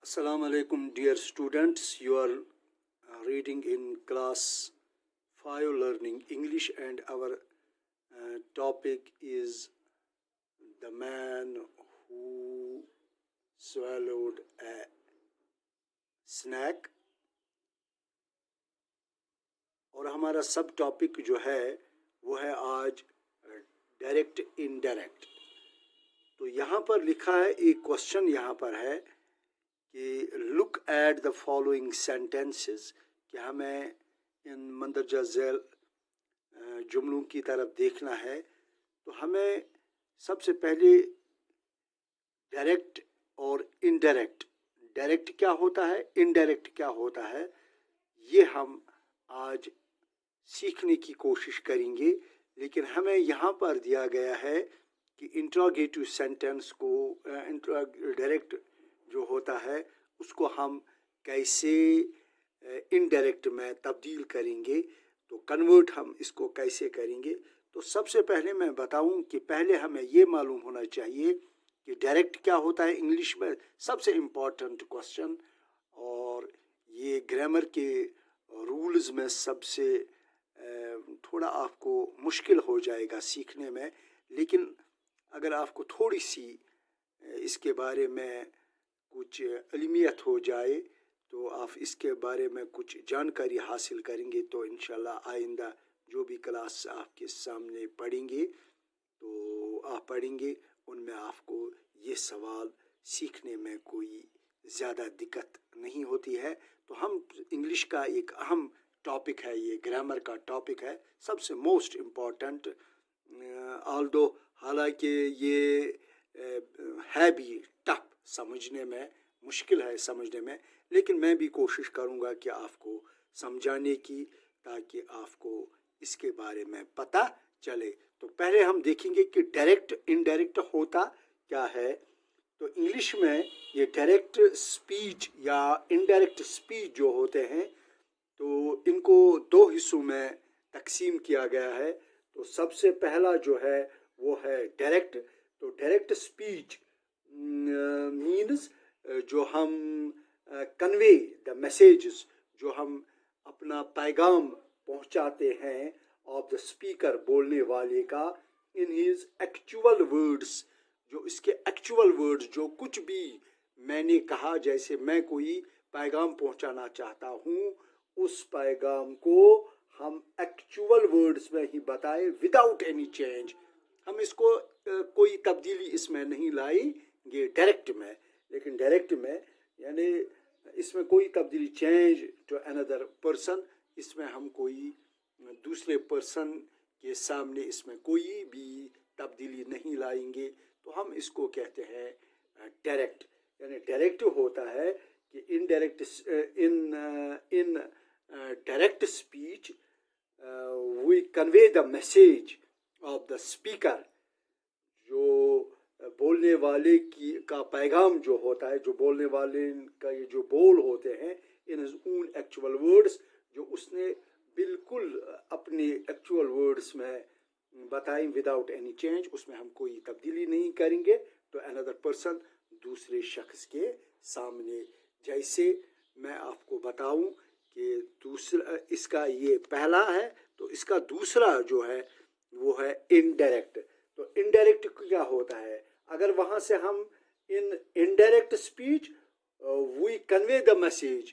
Assalamu alaikum, dear students. You are reading in class 5 learning English, and our topic is the man who swallowed a snack. اور ہمارا سب topic جو ہے وہ ہے آج direct indirect. تو یہاں پر لکھا ہے ایک کوشچن یہاں پر ہے کہ look at the following sentences, کہ ہمیں ان مندرجہ ذیل جملوں کی طرف دیکھنا ہے. تو ہمیں سب سے پہلے ڈائریکٹ اور انڈائریکٹ، ڈائریکٹ کیا ہوتا ہے، انڈائریکٹ کیا ہوتا ہے، یہ ہم آج سیکھنے کی کوشش کریں گے. لیکن ہمیں یہاں پر دیا گیا ہے کہ انٹراگیٹو سینٹینس کو ڈائریکٹ جو ہوتا ہے اس کو ہم کیسے انڈائریکٹ میں تبدیل کریں گے، تو کنورٹ ہم اس کو کیسے کریں گے. تو سب سے پہلے میں بتاؤں کہ پہلے ہمیں یہ معلوم ہونا چاہیے کہ ڈائریکٹ کیا ہوتا ہے انگلش میں. سب سے امپورٹنٹ کوشچن، اور یہ گرامر کے رولز میں سب سے تھوڑا آپ کو مشکل ہو جائے گا سیکھنے میں، لیکن اگر آپ کو تھوڑی سی اس کے بارے میں کچھ علمیت ہو جائے تو آپ اس کے بارے میں کچھ جانکاری حاصل کریں گے، تو انشاءاللہ آئندہ جو بھی کلاس آپ کے سامنے پڑھیں گے تو آپ پڑھیں گے ان میں آپ کو یہ سوال سیکھنے میں کوئی زیادہ دقت نہیں ہوتی ہے. تو ہم انگلش کا ایک اہم ٹاپک ہے، یہ گرامر کا ٹاپک ہے، سب سے موسٹ امپورٹنٹ. آلدو حالانکہ یہ ہے بھی ٹف سمجھنے میں، مشکل ہے سمجھنے میں، لیکن میں بھی کوشش کروں گا کہ آپ کو سمجھانے کی، تاکہ آپ کو اس کے بارے میں پتہ چلے. تو پہلے ہم دیکھیں گے کہ ڈائریکٹ انڈائریکٹ ہوتا کیا ہے. تو انگلش میں یہ ڈائریکٹ اسپیچ یا انڈائریکٹ اسپیچ جو ہوتے ہیں تو ان کو دو حصوں میں تقسیم کیا گیا ہے. تو سب سے پہلا جو ہے وہ ہے ڈائریکٹ. تو ڈائریکٹ اسپیچ مینز جو ہم کنوے دا میسیجز، جو ہم اپنا پیغام پہنچاتے ہیں آف دا اسپیکر، بولنے والے کا، ان ہیز ایکچول ورڈس، جو اس کے ایکچول ورڈز، جو کچھ بھی میں نے کہا، جیسے میں کوئی پیغام پہنچانا چاہتا ہوں، اس پیغام کو ہم ایکچول ورڈز میں ہی بتائے وداؤٹ اینی چینج. ہم اس کو کوئی تبدیلی اس میں نہیں لائیں گے ڈائریکٹ میں. لیکن ڈائریکٹ میں یعنی اس میں کوئی تبدیلی، چینج ٹو اندر پرسن، اس میں ہم کوئی دوسرے پرسن کے سامنے اس میں کوئی بھی تبدیلی نہیں لائیں گے. تو ہم اس کو کہتے ہیں ڈائریکٹ. یعنی ڈائریکٹ ہوتا ہے کہ indirect in direct speech we convey the message of the speaker, جو بولنے والے کا پیغام جو ہوتا ہے، جو بولنے والے کا یہ جو بول ہوتے ہیں، in his own actual words, جو اس نے بالکل اپنے ایکچول ورڈس میں بتائیں وداؤٹ اینی چینج، اس میں ہم کوئی تبدیلی نہیں کریں گے تو اندر پرسن، دوسرے شخص کے سامنے. جیسے میں آپ کو بتاؤں کہ دوسرا اس کا یہ پہلا ہے، تو اس کا دوسرا جو ہے وہ ہے انڈائریکٹ. تو انڈائریکٹ کیا ہوتا ہے؟ اگر وہاں سے ہم indirect speech we convey the message,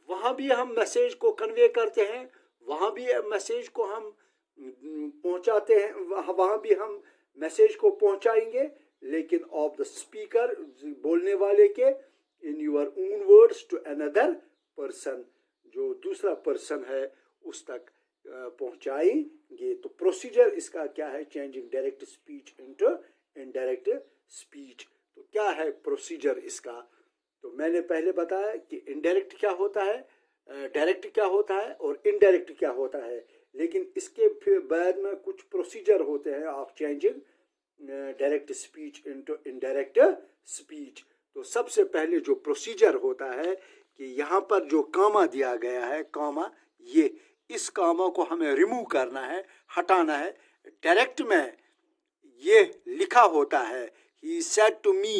وہاں بھی ہم میسیج کو کنوے کرتے ہیں، وہاں بھی میسیج کو ہم پہنچاتے ہیں، وہاں بھی ہم میسیج کو پہنچائیں گے، لیکن آف دا اسپیکر، بولنے والے کے، in your own words to another person, جو دوسرا پرسن ہے اس تک پہنچائیں گے. تو پروسیجر اس کا کیا ہے؟ Changing direct speech into indirect speech. تو کیا ہے پروسیجر اس کا؟ تو میں نے پہلے بتایا کہ انڈائریکٹ کیا ہوتا ہے، ڈائریکٹ کیا ہوتا ہے، اور انڈائریکٹ کیا ہوتا ہے. لیکن اس کے پھر بعد میں کچھ پروسیجر ہوتے ہیں of changing direct speech into indirect speech. تو سب سے پہلے جو پروسیجر ہوتا ہے کہ یہاں پر جو کاما دیا گیا ہے، کاما، یہ اس کاما کو ہمیں ریموو کرنا ہے، ہٹانا ہے. ڈائریکٹ میں یہ لکھا ہوتا ہے، he said to me,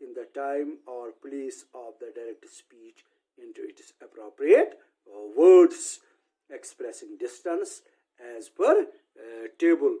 in the time or place of the direct speech into its appropriate words expressing distance as per table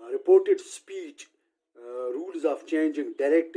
reported speech rules of changing direct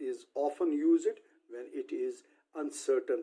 is often used when it is uncertain.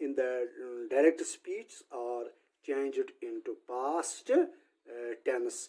in the direct speech or changed into past tense.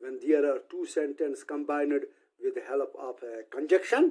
when there are two sentences combined with the help of a conjunction,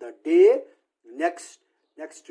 the day, next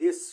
this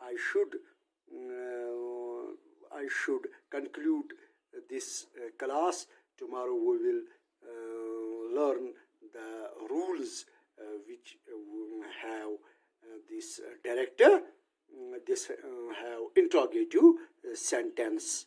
I should conclude this class. Tomorrow we will learn the rules which have this director, this have interrogative sentence.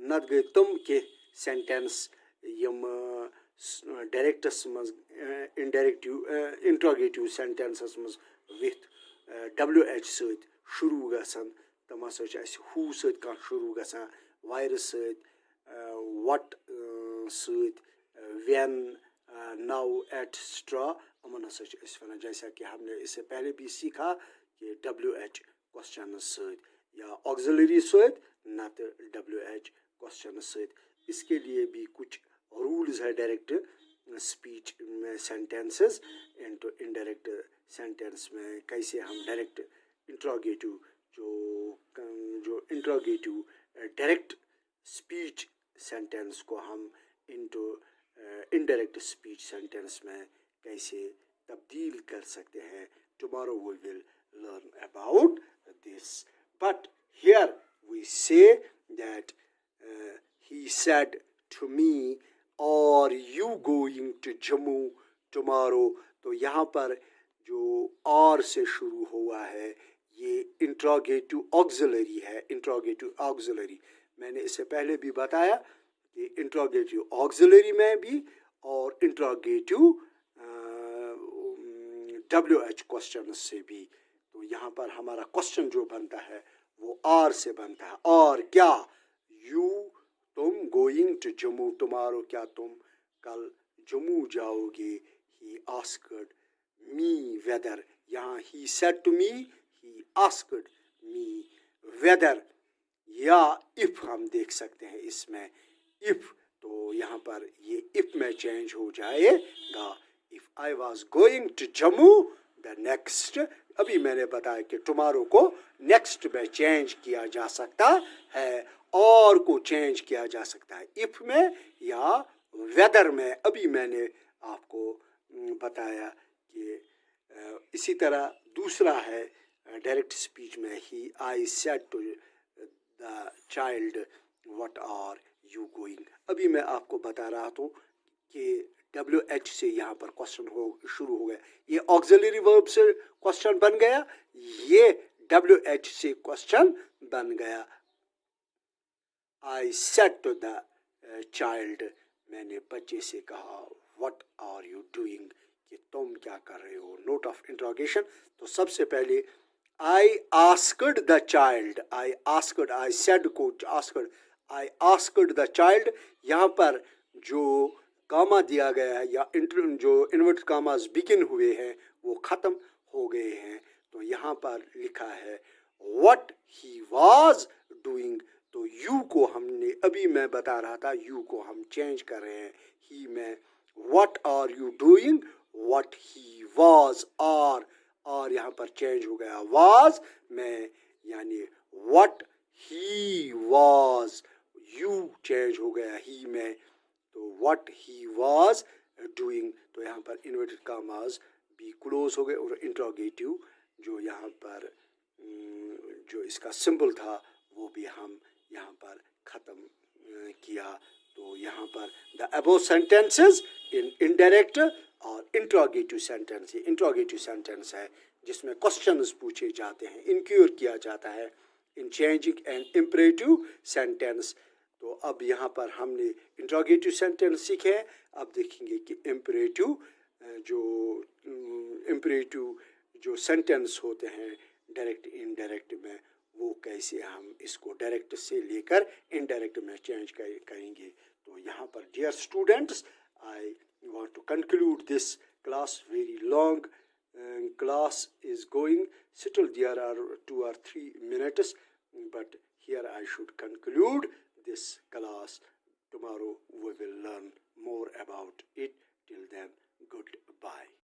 نت گئی تم کہ sentence M directs مز انڈائریکٹو انٹراگیٹو سینٹینسس مز with WH ست شروع گژھان تم ہسا چھ اَسہِ ہو ست کانٛہہ شروع گژھان وائرس ست وٹ ست وین نو ایٹسٹرا امن ہسا چھ أسۍ ونان جیسا کہ ہم نے اس سے پہلے بھی سیکھا کہ WH کوسچن ست یا آگزلری ست نت WH کوسچن ست اس کے لیے بھی کچھ رولز ہے ڈائریکٹ اسپیچ میں سینٹینسز انٹو انڈائریکٹ سینٹینس میں کیسے ہم ڈائریکٹ انٹراگیٹو جو انٹراگیٹو ڈائریکٹ اسپیچ سینٹینس کو ہم انٹو انڈائریکٹ اسپیچ سینٹینس میں کیسے تبدیل کر سکتے ہیں. Tomorrow we will learn about this. But here we say that he said to me, are you going to Jammu tomorrow? تو یہاں پر جو اور سے شروع ہوا ہے یہ انٹراگیٹو آگزلری ہے. انٹراگیٹو آگزلری میں نے اس سے پہلے بھی بتایا کہ انٹراگیٹو آگزلری میں بھی اور انٹراگیٹو WH کوسچن سے بھی. تو یہاں پر ہمارا کوسچن جو بنتا ہے وہ آر سے بنتا ہے. اور کیا یو تم گوئنگ ٹو جموں ٹمارو کیا تم کل جموں جاؤ گے. ہی آسکڈ می ویدر یہاں he said to me he asked me whether یا اف ہم دیکھ سکتے ہیں اس میں اف تو یہاں پر یہ اف میں چینج ہو جائے گا. If I was going to Jammu the next ابھی میں نے بتایا کہ ٹمارو کو نیکسٹ میں چینج کیا جا سکتا ہے اور کو چینج کیا جا سکتا ہے اف میں یا ویدر میں. ابھی میں نے آپ کو بتایا کہ اسی طرح دوسرا ہے ڈائریکٹ اسپیچ میں ہی I said to the child what are you going. ابھی میں آپ کو بتا رہا ہوں کہ WH سے یہاں پر کوسچن شروع ہو گیا. یہ آگزلری ورب سے کوسچن بن گیا, یہ WH سے کوسچن بن گیا. I said to the child میں نے بچے سے کہا what are you doing کہ تم کیا کر رہے ہو. Note of interrogation. تو سب سے پہلے I asked the child I asked I said کو asked I asked the child یہاں پر جو کاما دیا گیا ہے یا جو انورٹ کاماز بگن ہوئے ہیں وہ ختم ہو گئے ہیں. تو یہاں پر لکھا ہے what he was doing. تو یو کو ہم نے ابھی میں بتا رہا تھا یو کو ہم چینج کر رہے ہیں ہی میں what are you doing what he was اور یہاں پر چینج ہو گیا was میں یعنی what he was you change ہو گیا ہی میں تو what he was doing. تو یہاں پر انورٹڈ کاماز بھی کلوز ہو گئے اور انٹراگیٹو جو یہاں پر جو اس کا سمبل تھا وہ بھی ہم یہاں پر ختم کیا. تو یہاں پر the above sentences in indirect اور انٹراگیٹو سینٹینس. یہ انٹراگیٹو سینٹینس ہے جس میں کوسچنز پوچھے جاتے ہیں, انکوائر کیا جاتا ہے in changing and imperative sentence. تو اب یہاں پر ہم نے انٹراگیٹو سینٹینس سیکھے ہیں. اب دیکھیں گے کہ امپریٹو جو سینٹینس ہوتے ہیں ڈائریکٹ انڈائریکٹ میں وہ کیسے ہم اس کو ڈائریکٹ سے لے کر انڈائریکٹ میں چینج کریں گے. تو یہاں پر dear students I want to conclude this class. Very long class is going, still there are 2 or 3 minutes, but here I should conclude this class. Tomorrow we will learn more about it. Till then, good